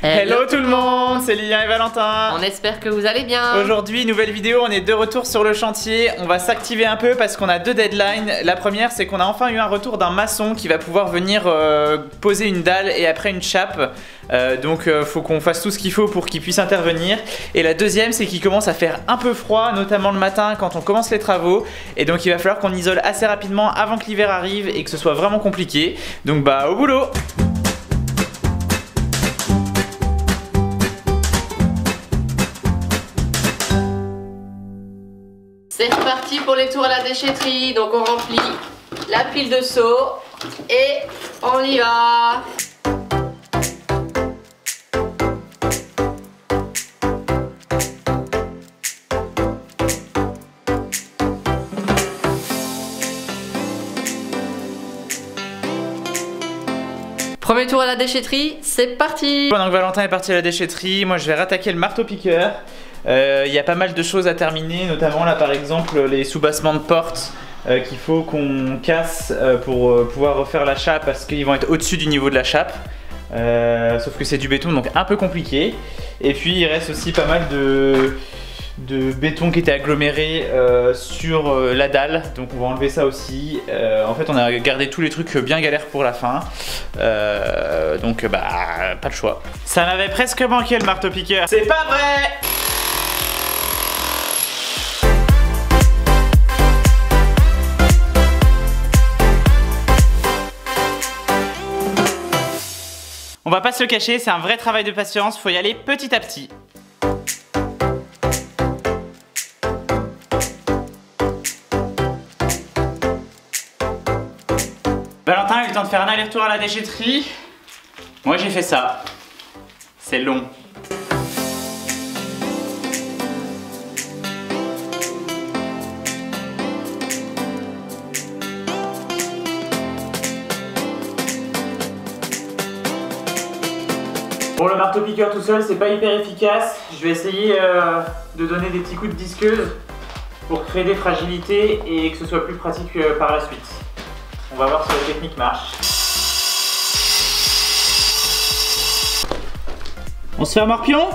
Hello tout le monde, c'est Lilian et Valentin. On espère que vous allez bien. Aujourd'hui, nouvelle vidéo, on est de retour sur le chantier. On va s'activer un peu parce qu'on a deux deadlines. La première, c'est qu'on a enfin eu un retour d'un maçon qui va pouvoir venir poser une dalle et après une chape. Donc faut qu'on fasse tout ce qu'il faut pour qu'il puisse intervenir. Et la deuxième, c'est qu'il commence à faire un peu froid, notamment le matin quand on commence les travaux. Et donc il va falloir qu'on isole assez rapidement avant que l'hiver arrive et que ce soit vraiment compliqué. Donc bah au boulot. C'est reparti pour les tours à la déchetterie. Donc on remplit la pile de seaux et on y va. Premier tour à la déchetterie, c'est parti. Pendant que Valentin est parti à la déchetterie, moi je vais rattaquer le marteau-piqueur. Il y a pas mal de choses à terminer, notamment là par exemple les soubassements de porte qu'il faut qu'on casse pour pouvoir refaire la chape parce qu'ils vont être au-dessus du niveau de la chape. Sauf que c'est du béton donc un peu compliqué. Et puis il reste aussi pas mal de béton qui était aggloméré sur la dalle, donc on va enlever ça aussi. En fait on a gardé tous les trucs bien galères pour la fin, donc bah pas de choix. Ça m'avait presque manqué le marteau-piqueur. C'est pas vrai! On va pas se le cacher, c'est un vrai travail de patience, faut y aller petit à petit. Valentin a eu le temps de faire un aller-retour à la déchetterie. Moi j'ai fait ça. C'est long. Bon, le marteau-piqueur tout seul c'est pas hyper efficace. Je vais essayer de donner des petits coups de disqueuse pour créer des fragilités et que ce soit plus pratique par la suite. On va voir si la technique marche. On se fait un morpion ?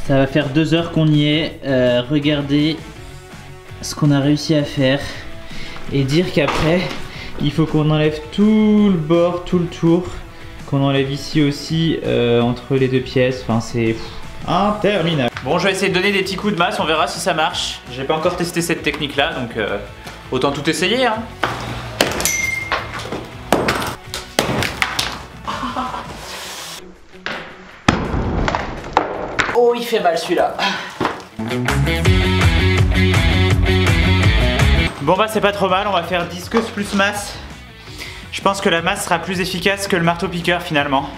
Ça va faire 2 heures qu'on y est. Regardez ce qu'on a réussi à faire. Et dire qu'après, il faut qu'on enlève tout le bord, tout le tour. Qu'on enlève ici aussi entre les deux pièces. Enfin, c'est interminable. Bon, je vais essayer de donner des petits coups de masse. On verra si ça marche. J'ai pas encore testé cette technique-là. Donc, autant tout essayer. Hein. Oh, il fait mal celui-là. Bon bah c'est pas trop mal, on va faire disqueuse plus masse. Je pense que la masse sera plus efficace que le marteau-piqueur finalement.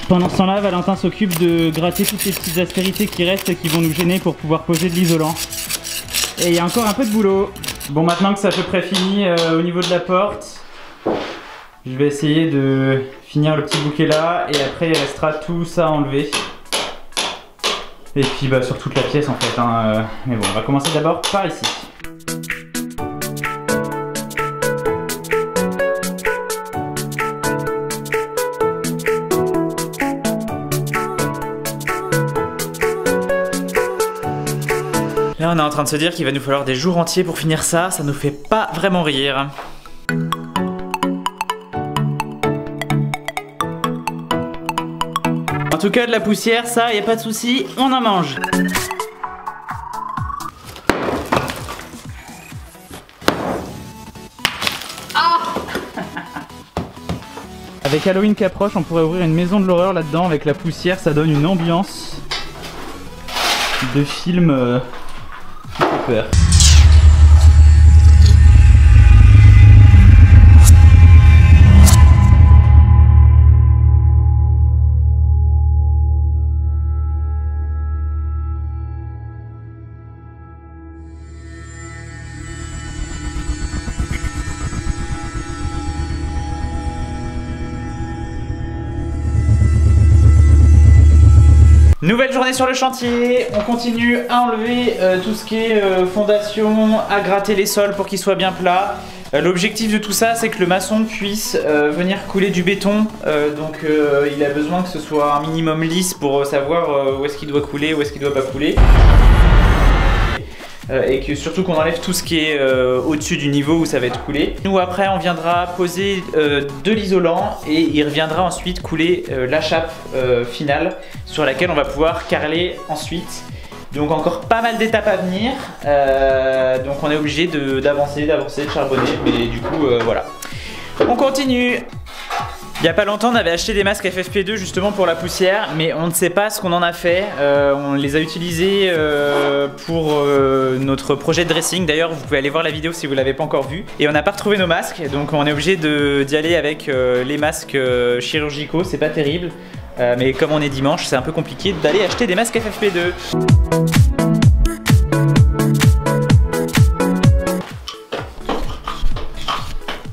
Pendant ce temps-là, Valentin s'occupe de gratter toutes les petites aspérités qui restent et qui vont nous gêner pour pouvoir poser de l'isolant. Et il y a encore un peu de boulot. Bon, maintenant que c'est à peu près fini au niveau de la porte, je vais essayer de finir le petit bouquet là et après il restera tout ça à enlever. Et puis bah, sur toute la pièce en fait. Hein, mais bon, on va commencer d'abord par ici. Là, on est en train de se dire qu'il va nous falloir des jours entiers pour finir ça. Ça nous fait pas vraiment rire. En tout cas, de la poussière, ça, y a pas de souci, on en mange. Avec Halloween qui approche, on pourrait ouvrir une maison de l'horreur là-dedans avec la poussière, ça donne une ambiance de film qui fait peur. Nouvelle journée sur le chantier, on continue à enlever tout ce qui est fondation, à gratter les sols pour qu'ils soient bien plats. L'objectif de tout ça, c'est que le maçon puisse venir couler du béton, donc il a besoin que ce soit un minimum lisse pour savoir où est-ce qu'il doit couler, où est-ce qu'il doit pas couler. Et que surtout qu'on enlève tout ce qui est au-dessus du niveau où ça va être coulé. Nous après on viendra poser de l'isolant et il reviendra ensuite couler la chape finale sur laquelle on va pouvoir carreler ensuite. Donc encore pas mal d'étapes à venir, donc on est obligé d'avancer, de charbonner, mais du coup voilà. On continue. Il n'y a pas longtemps on avait acheté des masques FFP2 justement pour la poussière, mais on ne sait pas ce qu'on en a fait. On les a utilisés pour notre projet de dressing. D'ailleurs vous pouvez aller voir la vidéo si vous ne l'avez pas encore vue. Et on n'a pas retrouvé nos masques, donc on est obligé d'y aller avec les masques chirurgicaux, c'est pas terrible. Mais comme on est dimanche, c'est un peu compliqué d'aller acheter des masques FFP2.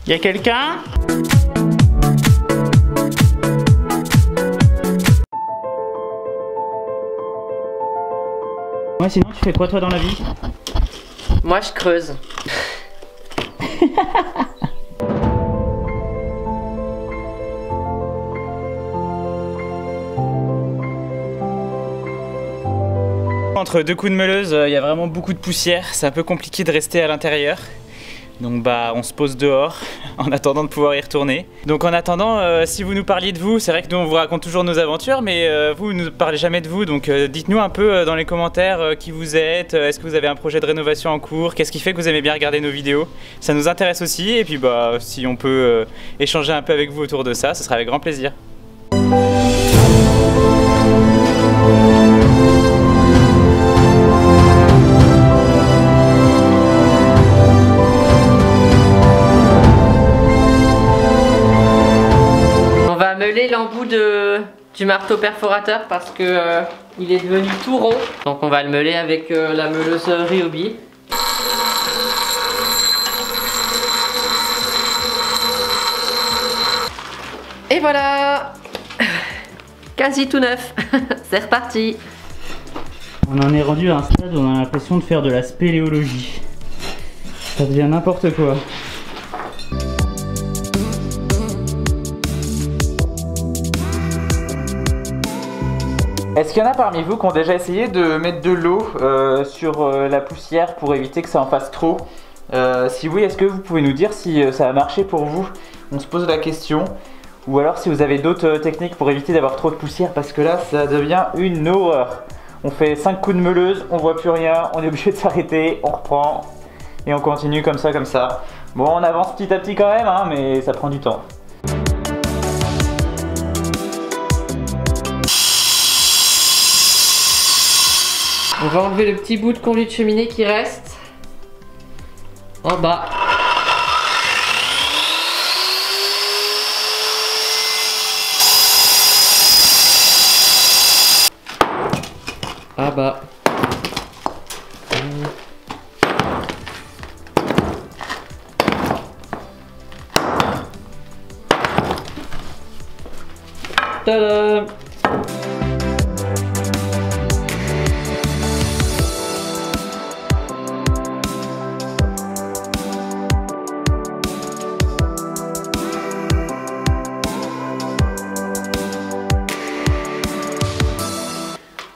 Y a quelqu'un ? Ouais, sinon tu fais quoi toi dans la vie? Moi je creuse. Entre deux coups de meuleuse, il y a vraiment beaucoup de poussière, c'est un peu compliqué de rester à l'intérieur. Donc bah on se pose dehors en attendant de pouvoir y retourner. Donc en attendant, si vous nous parliez de vous, c'est vrai que nous on vous raconte toujours nos aventures, mais vous ne nous parlez jamais de vous, donc dites-nous un peu dans les commentaires qui vous êtes, est-ce que vous avez un projet de rénovation en cours, qu'est-ce qui fait que vous aimez bien regarder nos vidéos. Ça nous intéresse aussi, et puis bah si on peut échanger un peu avec vous autour de ça, ce sera avec grand plaisir. L'embout du marteau perforateur parce que il est devenu tout rond, donc on va le meuler avec la meuleuse Ryobi. Et voilà, quasi tout neuf. C'est reparti. On en est rendu à un stade où on a l'impression de faire de la spéléologie. Ça devient n'importe quoi. Est-ce qu'il y en a parmi vous qui ont déjà essayé de mettre de l'eau sur la poussière pour éviter que ça en fasse trop? Si oui, est-ce que vous pouvez nous dire si ça a marché pour vous? On se pose la question. Ou alors si vous avez d'autres techniques pour éviter d'avoir trop de poussière, parce que là ça devient une horreur. On fait 5 coups de meuleuse, on voit plus rien, on est obligé de s'arrêter, on reprend et on continue comme ça, comme ça. Bon, on avance petit à petit quand même, hein, mais ça prend du temps. On va enlever le petit bout de conduit de cheminée qui reste en bas. Ah bah. Tada!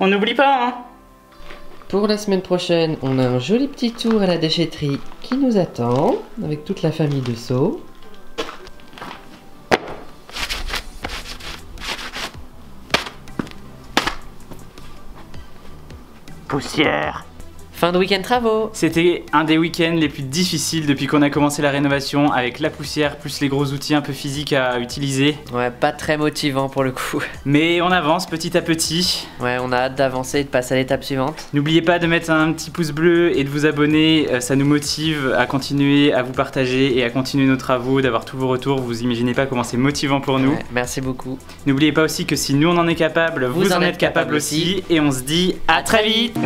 On n'oublie pas, hein. pour la semaine prochaine, on a un joli petit tour à la déchetterie qui nous attend, avec toute la famille de So. Poussière. Fin de week-end travaux. C'était un des week-ends les plus difficiles depuis qu'on a commencé la rénovation, avec la poussière plus les gros outils un peu physiques à utiliser. Ouais, pas très motivant pour le coup. Mais on avance petit à petit. Ouais, on a hâte d'avancer et de passer à l'étape suivante. N'oubliez pas de mettre un petit pouce bleu et de vous abonner, ça nous motive à continuer à vous partager et à continuer nos travaux, d'avoir tous vos retours. Vous imaginez pas comment c'est motivant pour nous. Ouais, merci beaucoup. N'oubliez pas aussi que si nous on en est capable, vous en êtes capable aussi. Et on se dit à très vite.